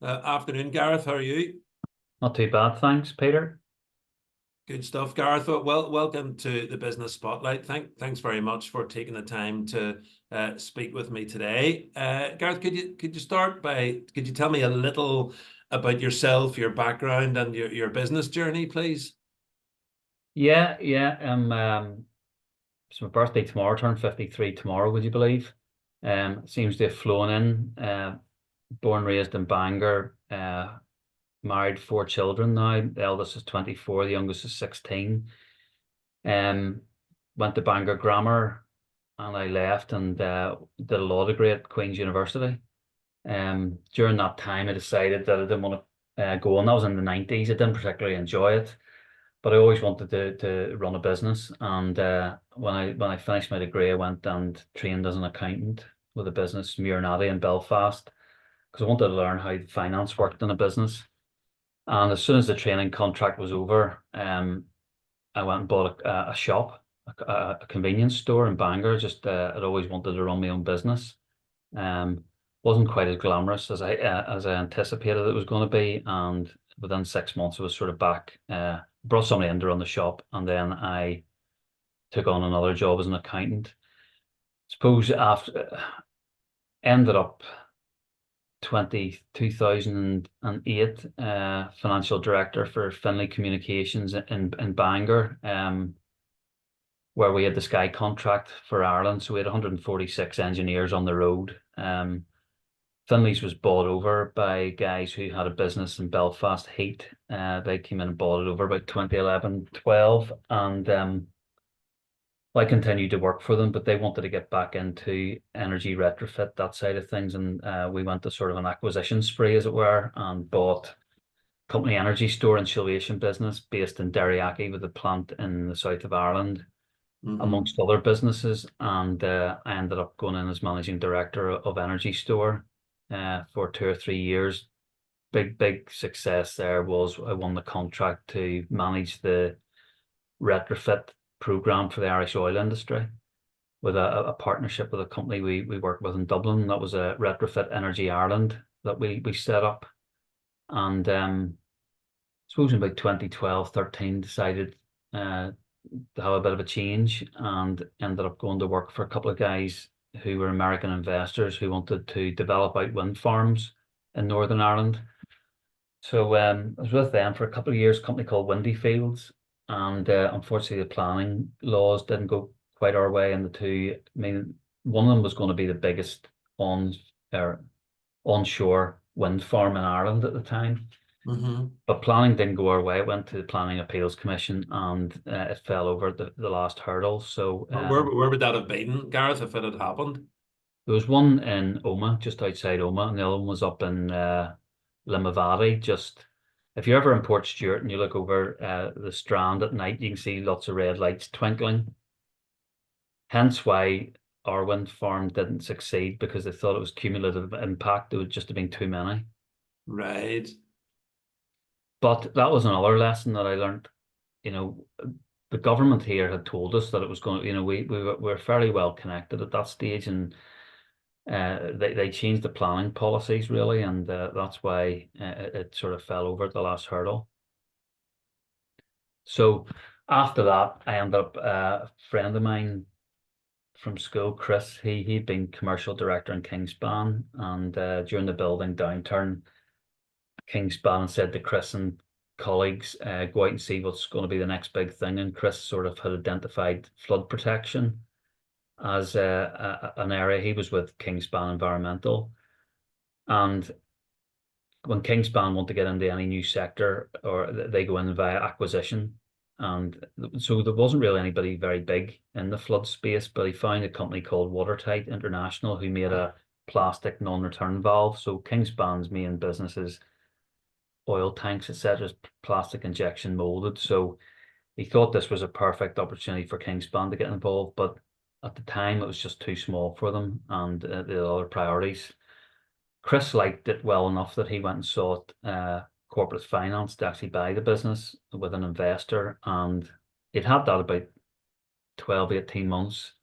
Afternoon, Gareth. How are you? Not too bad, thanks, Peter. Good stuff, Gareth. Well, welcome to the Business Spotlight. Thanks very much for taking the time to speak with me today. Gareth, could you start by could you tell me a little about yourself, your background, and your business journey, please? Yeah, yeah. It's my birthday tomorrow. Turn 53 tomorrow. Would you believe? Seems to have flown in. Born, raised in Bangor. Married, four children now. The eldest is 24. The youngest is 16. Um, Went to Bangor Grammar, and I left and did a law degree at Queen's University. During that time, I decided that I didn't want to go on. That was in the 90s. I didn't particularly enjoy it, but I always wanted to run a business. And when I finished my degree, I went and trained as an accountant with a business, Muirnady in Belfast, because I wanted to learn how finance worked in a business. And as soon as the training contract was over, I went and bought a shop, a convenience store in Bangor. Just I'd always wanted to run my own business. Um, wasn't quite as glamorous as I anticipated it was going to be, and within 6 months, I was sort of back. Brought somebody in to run the shop, and then I took on another job as an accountant. Suppose after ended up 2008, financial director for Finlay Communications in Bangor, where we had the Sky contract for Ireland. So we had 146 engineers on the road. Finley's was bought over by guys who had a business in Belfast Heat. They came in and bought it over about 2011, 12, and I continued to work for them, but they wanted to get back into energy retrofit, that side of things, and we went to sort of an acquisition spree, as it were, and bought Company Energy Store insulation business based in Derryaghy with a plant in the south of Ireland, amongst other businesses. And I ended up going in as managing director of Energy Store for 2 or 3 years. Big success there was I won the contract to manage the retrofit program for the Irish oil industry with a partnership with a company we work with in Dublin. That was a Retrofit Energy Ireland that we set up. And I suppose in about 2012, 13, decided to have a bit of a change, and ended up going to work for a couple of guys who were American investors who wanted to develop out wind farms in Northern Ireland. So I was with them for a couple of years, a company called Windy Fields, and unfortunately the planning laws didn't go quite our way. And the two, I mean, one of them was going to be the biggest onshore wind farm in Ireland at the time. But planning didn't go our way. It went to the Planning Appeals Commission, and it fell over the last hurdle. So Where would that have been, Gareth, if it had happened? there was one in Oma, just outside Oma, and the other one was up in Limavady. Just if you're ever in Port Stewart and you look over the Strand at night, you can see lots of red lights twinkling. Hence why our wind farm didn't succeed, because they thought it was cumulative impact. It would just have been too many. Right. But that was another lesson that I learned. You know, the government here had told us that it was going to, we were fairly well connected at that stage, and they changed the planning policies really, and that's why it sort of fell over the last hurdle. So after that, I ended up a friend of mine from school, Chris. He'd been commercial director in Kingspan, and during the building downturn, Kingspan said to Chris and colleagues, go out and see what's going to be the next big thing. And Chris sort of had identified flood protection as an area. He was with Kingspan Environmental. And when Kingspan want to get into any new sector, or they go in via acquisition. And so there wasn't really anybody very big in the flood space, but he found a company called Watertight International who made a plastic non-return valve. So Kingspan's main business is oil tanks, etc., plastic injection molded. So he thought this was a perfect opportunity for Kingspan to get involved, but at the time it was just too small for them, and the other priorities. Chris liked it well enough that he went and sought corporate finance to actually buy the business with an investor, and he'd had that about 12, 18 months.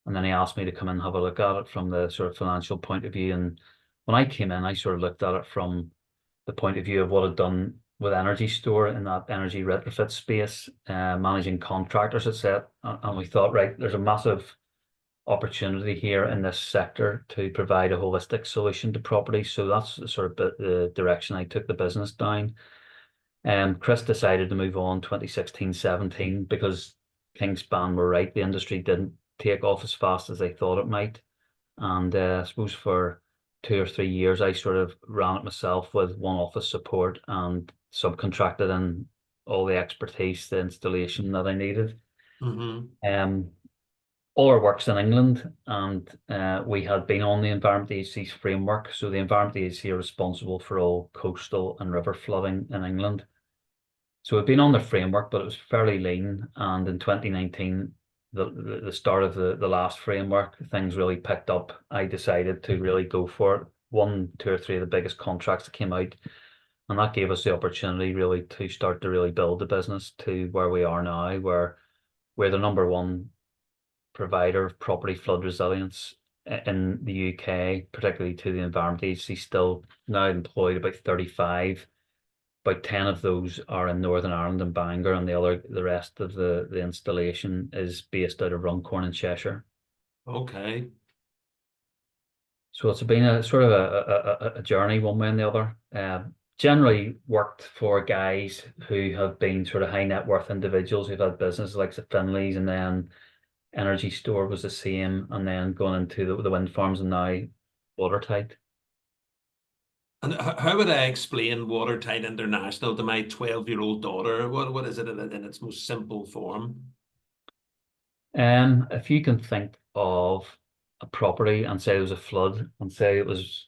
And then he asked me to come in and have a look at it from the sort of financial point of view. And when I came in, I sort of looked at it from the point of view of what I'd done with Energy Store in that energy retrofit space, managing contractors, etc. And we thought, right, there's a massive opportunity here in this sector to provide a holistic solution to property. So that's sort of the direction I took the business down. Chris decided to move on 2016-17 because Kingspan were right. The industry didn't take off as fast as they thought it might. And I suppose for 2 or 3 years, I sort of ran it myself with one office support and subcontracted in all the expertise, the installation that I needed. Mm-hmm. All our work's in England, and we had been on the Environment Agency's framework. So the Environment Agency are responsible for all coastal and river flooding in England. So we've been on the framework, but it was fairly lean. And in 2019, the start of the last framework, things really picked up. I decided to really go for it. Won 2 or 3 of the biggest contracts that came out, and that gave us the opportunity really to start to really build the business to where we are now, where we're the number one provider of property flood resilience in the UK, particularly to the Environment Agency. Still now employed about 35. About 10 of those are in Northern Ireland and Bangor, and the rest of the installation is based out of Runcorn in Cheshire. Okay. So it's been a sort of a journey one way and the other. Generally worked for guys who have been sort of high net worth individuals who've had businesses like the Finleys, and then Energy Store was the same, and then going into the wind farms, and now Watertight. And how would I explain Watertight International to my 12-year-old daughter? What is it in its most simple form? If you can think of a property and say there was a flood, and say it was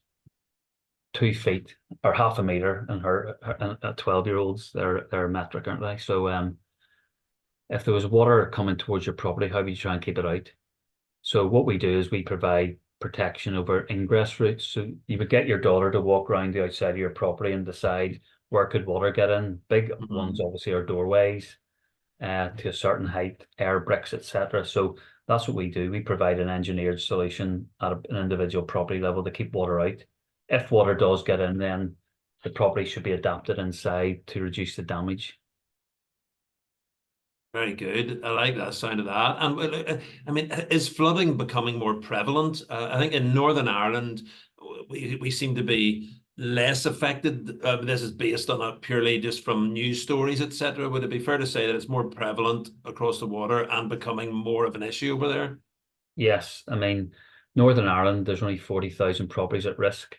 2 feet or half a meter, and her 12-year-olds, they're metric, aren't they? So if there was water coming towards your property, how would you try and keep it out? So what we do is we provide protection over ingress routes. So you would get your daughter to walk around the outside of your property and decide where could water get in. Big ones obviously are doorways to a certain height, air bricks, etc. So that's what we do. We provide an engineered solution at an individual property level to keep water out. If water does get in, then the property should be adapted inside to reduce the damage. Very good. I like that sound of that. And I mean, is flooding becoming more prevalent? I think in Northern Ireland, we seem to be less affected. This is based on it purely just from news stories, etc. Would it be fair to say that it's more prevalent across the water and becoming more of an issue over there? Yes, I mean, Northern Ireland, there's only 40,000 properties at risk.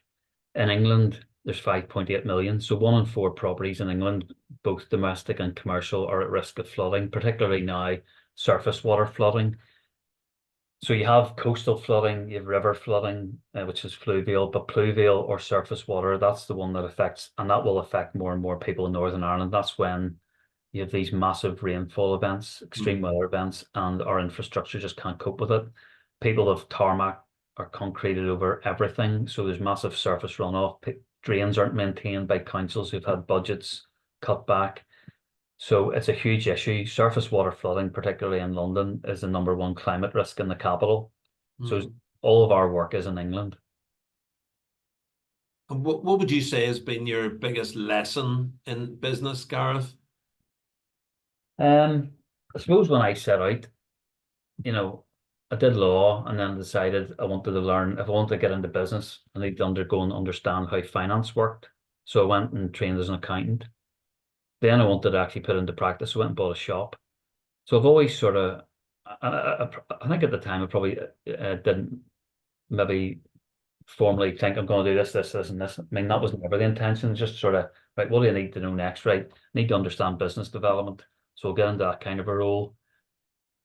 In England, there's 5.8 million. So 1 in 4 properties in England, both domestic and commercial, are at risk of flooding, particularly now surface water flooding. So you have coastal flooding, you have river flooding, which is fluvial, but pluvial or surface water, that's the one that affects, and that will affect more and more people in Northern Ireland. That's when you have these massive rainfall events, extreme weather events, and our infrastructure just can't cope with it. People have tarmac or concreted over everything, so there's massive surface runoff. Drains aren't maintained by councils who've had budgets cut back. So it's a huge issue. Surface water flooding, particularly in London, is the number one climate risk in the capital. So all of our work is in England. And what would you say has been your biggest lesson in business, Gareth? I suppose when I set out, you know, I did law and then decided I wanted to learn, if I wanted to get into business, I need to undergo and understand how finance worked. So I went and trained as an accountant. Then I wanted to actually put into practice. I went and bought a shop. So I've always sort of, I think at the time I probably didn't maybe formally think I'm going to do this, this, this, and this. I mean, that was never the intention. Just sort of, right, what do I need to know next? Right, I need to understand business development. So I'll get into that kind of a role.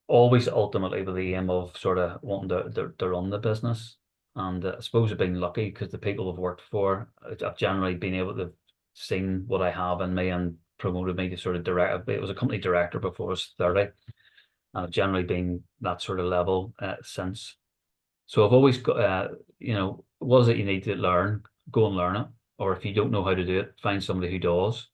Always ultimately with the aim of sort of wanting to run the business. And I suppose I've been lucky because the people I've worked for, I've generally been able to seen what I have in me and promoted me to sort of direct. It was a company director before I was 30. And I've generally been that sort of level since. So I've always got, what is it you need to learn? Go and learn it. Or if you don't know how to do it, find somebody who does.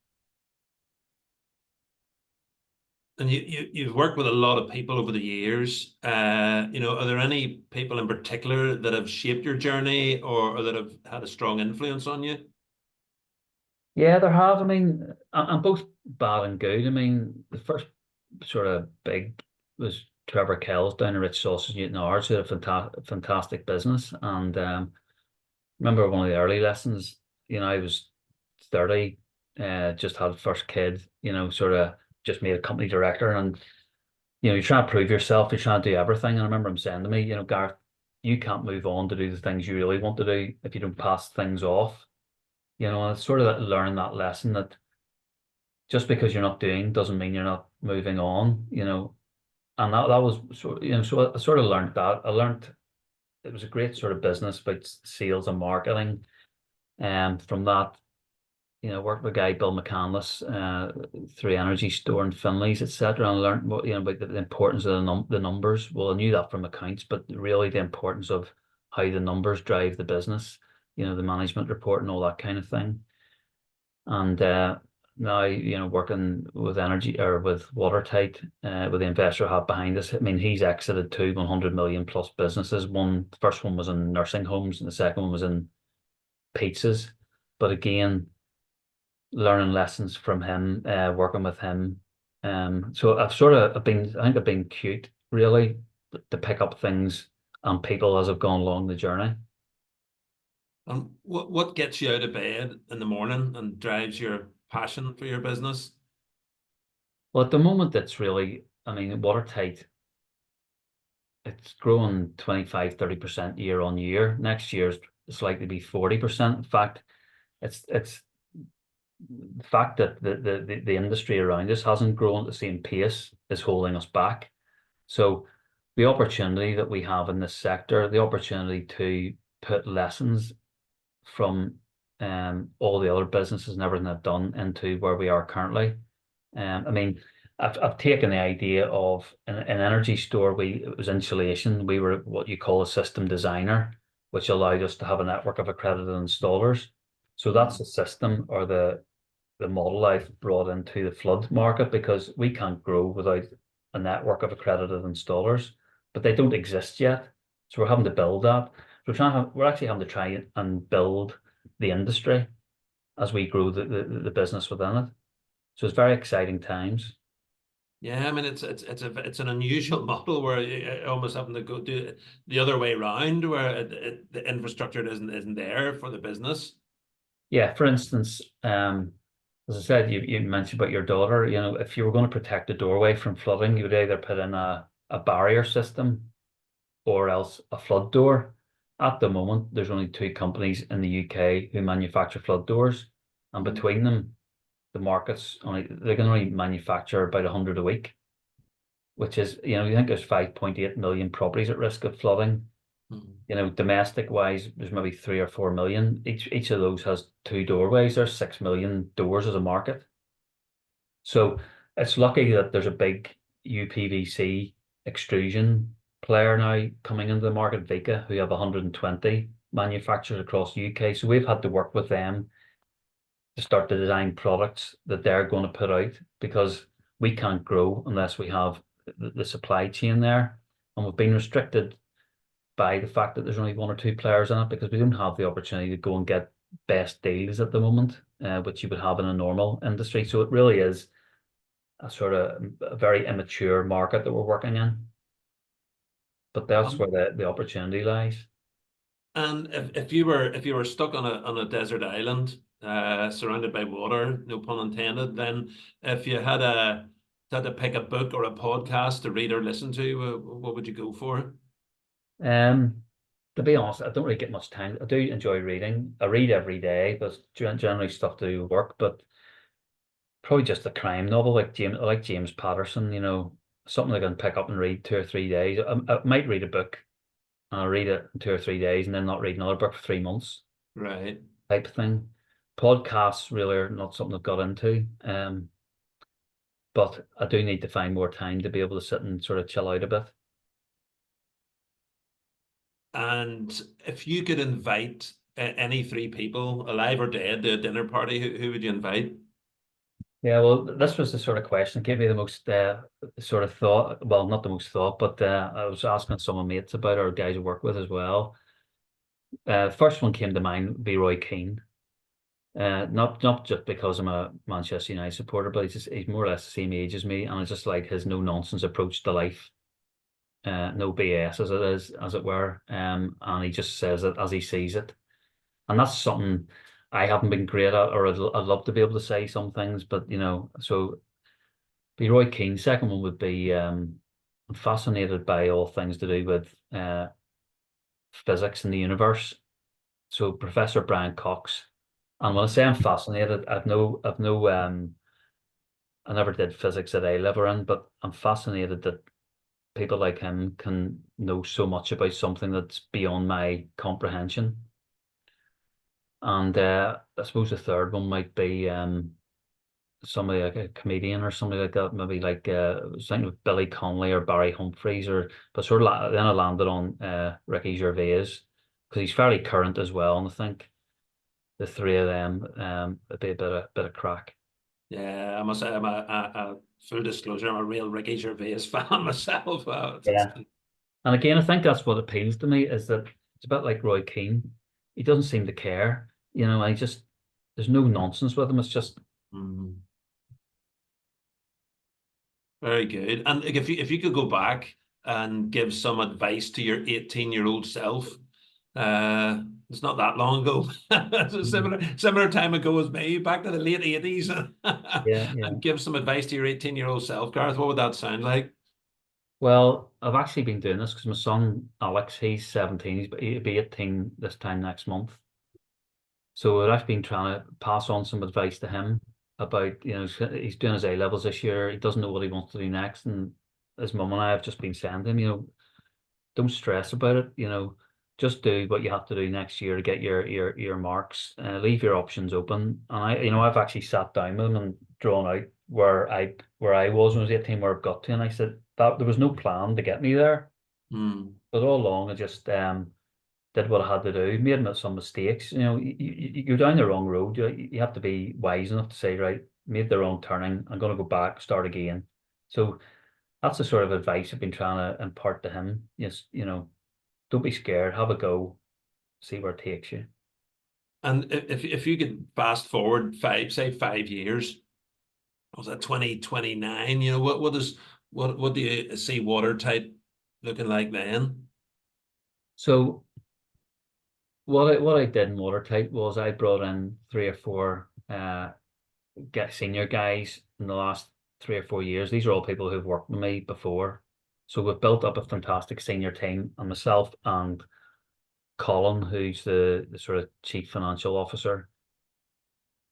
And you've worked with a lot of people over the years. Are there any people in particular that have shaped your journey or that have had a strong influence on you? Yeah, there have. I mean, I'm both bad and good. I mean, the first sort of big was Trevor Kells down at Rich Sausage Newton Arts, who had a fantastic business. And remember one of the early lessons, I was 30, just had first kid, sort of just made a company director. And, you're trying to prove yourself, you're trying to do everything. And I remember him saying to me, Gareth, you can't move on to do the things you really want to do if you don't pass things off. And I sort of learned that lesson that just because you're not doing doesn't mean you're not moving on. And that was so I sort of learned that. I learned it was a great sort of business about sales and marketing. And from that, worked with a guy, Bill McCandless, through Energy Store and Finley's, etc. And I learned what, about the importance of the numbers. Well, I knew that from accounts, but really the importance of how the numbers drive the business, the management report and all that kind of thing. And now, working with energy or with Watertight, with the investor I have behind us. I mean, he's exited two 100 million plus businesses. The first one was in nursing homes, and the second one was in pizzas. But again, learning lessons from him, working with him. So I think I've been cute really to pick up things and people as I've gone along the journey. And what gets you out of bed in the morning and drives your passion for your business? Well, at the moment, it's really, I mean, Watertight, it's growing 25-30% year on year. Next year's it's likely to be 40%. In fact, it's the fact that the industry around us hasn't grown at the same pace is holding us back. So the opportunity that we have in this sector, the opportunity to put lessons from all the other businesses and everything I've done into where we are currently. I mean, I've taken the idea of an energy store. It was insulation. We were what you call a system designer, which allowed us to have a network of accredited installers. So that's the system or the model I've brought into the flood market, because we can't grow without a network of accredited installers, but they don't exist yet. So we're having to build that. We're actually having to try and build the industry as we grow the business within it. So it's very exciting times. Yeah, I mean it's an unusual model where you almost having to go do it the other way around, where the infrastructure isn't there for the business. Yeah, for instance, as I said, you mentioned about your daughter, if you were going to protect the doorway from flooding, you would either put in a barrier system or else a flood door. At the moment, there's only two companies in the UK who manufacture flood doors, and between them, they can only manufacture about 100 a week, which is, you think there's 5.8 million properties at risk of flooding. Domestic wise, there's maybe 3 or 4 million. Each of those has two doorways. There's 6 million doors as a market. So it's lucky that there's a big UPVC extrusion player now coming into the market, Vika, who have 120 manufacturers across the UK. So we've had to work with them to start to design products that they're going to put out, because we can't grow unless we have the supply chain there. And we've been restricted by the fact that there's only one or two players in it, because we don't have the opportunity to go and get best deals at the moment, which you would have in a normal industry. So it really is a very immature market that we're working in. But that's where the opportunity lies. And if you were stuck on a desert island, surrounded by water, no pun intended, then if you had to pick a book or a podcast to read or listen to, what would you go for? Um, to be honest, I don't really get much time. I do enjoy reading. I read every day, but generally stuff to do with work. But probably just a crime novel I like James Patterson. Something I can pick up and read 2 or 3 days. I might read a book and I'll read it in 2 or 3 days and then not read another book for 3 months. Right. Type of thing. Podcasts really are not something I've got into. But I do need to find more time to be able to sit and sort of chill out a bit. And if you could invite any three people, alive or dead, to a dinner party, who would you invite? Yeah, well, this was the sort of question that gave me the most sort of thought. Well, not the most thought, but I was asking some of my mates about, or guys I work with as well. First one came to mind, be Roy Keane. Not just because I'm a Manchester United supporter, but he's more or less the same age as me, and I just like his no nonsense approach to life, no BS as it is, as it were. And he just says it as he sees it, and that's something I haven't been great at, or I'd love to be able to say some things, but so be Roy Keane. Second one would be I'm fascinated by all things to do with physics in the universe. So Professor Brian Cox. And when I say I'm fascinated, I never did physics at A level in, but I'm fascinated that people like him can know so much about something that's beyond my comprehension. And I suppose the third one might be somebody like a comedian or somebody like that, maybe like I was thinking of Billy Connolly or Barry Humphries, but sort of then I landed on Ricky Gervais because he's fairly current as well, and I think the three of them would be a bit of crack. Yeah, I must say I'm a full disclosure, I'm a real Ricky Gervais fan myself. Yeah. And again, I think that's what appeals to me is that it's a bit like Roy Keane. He doesn't seem to care, I just there's no nonsense with him. It's just Mm, very good. And like, if you could go back and give some advice to your 18-year-old self, it's not that long ago. It's a similar time ago as me, back to the late 80s, yeah, yeah. and give some advice to your 18-year-old self, Gareth. What would that sound like? Well, I've actually been doing this because my son Alex, he's 17, he'll be 18 this time next month. So I've been trying to pass on some advice to him about, he's doing his A levels this year. He doesn't know what he wants to do next, and his mum and I have just been saying to him, don't stress about it. Just do what you have to do next year to get your marks. Leave your options open. And I've actually sat down with him and drawn out where I was when I was 18, where I've got to, and I said that there was no plan to get me there, Hmm. but all along I just did what I had to do. Made some mistakes. You go down the wrong road. You have to be wise enough to say, right, made the wrong turning. I'm going to go back, start again. So that's the sort of advice I've been trying to impart to him. Yes, don't be scared, have a go, see where it takes you. And if you could fast forward say 5 years, was that 2029? What do you see Watertight looking like then? So what I did in Watertight was I brought in three or four get senior guys in the last 3 or 4 years. These are all people who've worked with me before. So we've built up a fantastic senior team, and myself and Colin, who's the sort of chief financial officer,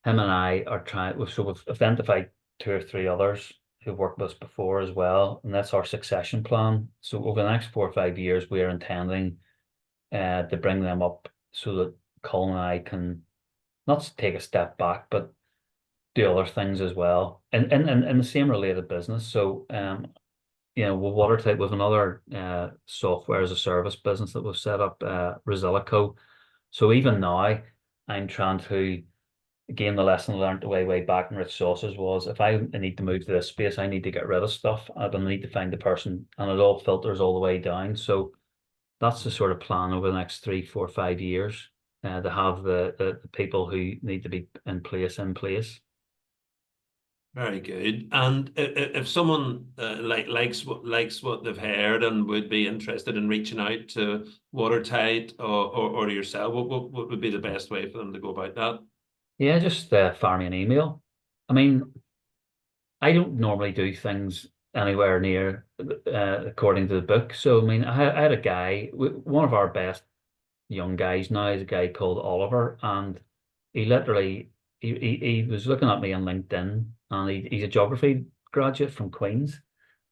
him and I are we've identified two or three others who've worked with us before as well, and that's our succession plan. So over the next 4 or 5 years, we are intending to bring them up so that Colin and I can not take a step back, but do other things as well, and in the same related business. So with Watertight, with another software as a service business that we've set up, Resilico. So even now, I'm trying to, again, the lesson learned way back in Rich Sauces was if I need to move to this space, I need to get rid of stuff. I don't need to find the person, and it all filters all the way down. So that's the sort of plan over the next 3, 4, 5 years, to have the people who need to be in place in place. Very good. And if someone likes what they've heard and would be interested in reaching out to Watertight or yourself, what would be the best way for them to go about that? Yeah, just fire me an email. I mean, I don't normally do things anywhere near according to the book. So I mean, I had a guy, one of our best young guys now is a guy called Oliver, and he literally he was looking at me on LinkedIn, and he's a geography graduate from Queen's,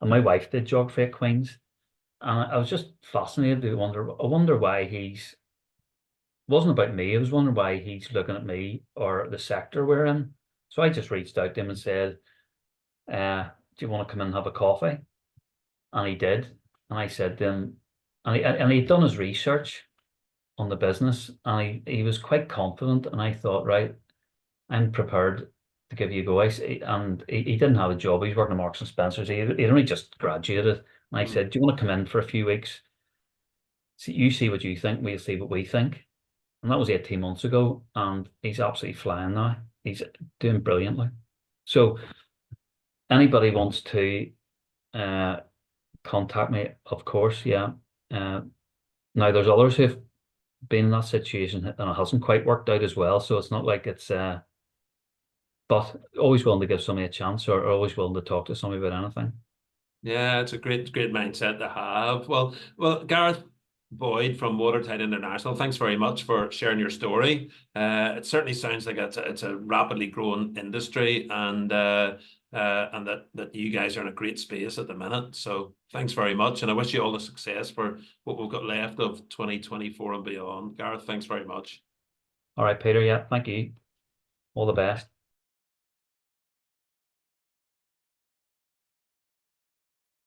and my wife did geography at Queen's, and I was just fascinated to I wonder why he's wasn't about me. I was wondering why he's looking at me or the sector we're in. So I just reached out to him and said, "Do you want to come in and have a coffee?" And he did. And I said to him, and he'd done his research on the business, and he was quite confident. And I thought, right, I'm prepared to give you a go. And he didn't have a job. He's working at Marks and Spencer's. He'd only just graduated. And I said, "Do you want to come in for a few weeks? See what you think. We'll see what we think." And that was 18 months ago, and he's absolutely flying now. He's doing brilliantly. So anybody wants to uh, contact me, of course, yeah. Uh, Now there's others who've been in that situation and it hasn't quite worked out as well. So it's not like it's but always willing to give somebody a chance, or always willing to talk to somebody about anything. Yeah, it's a great mindset to have. Well, Gareth Boyd from Watertight International, thanks very much for sharing your story. It certainly sounds like it's a rapidly growing industry, and that you guys are in a great space at the minute. So thanks very much, and I wish you all the success for what we've got left of 2024 and beyond. Gareth, thanks very much. All right, Peter. Yeah, thank you. All the best.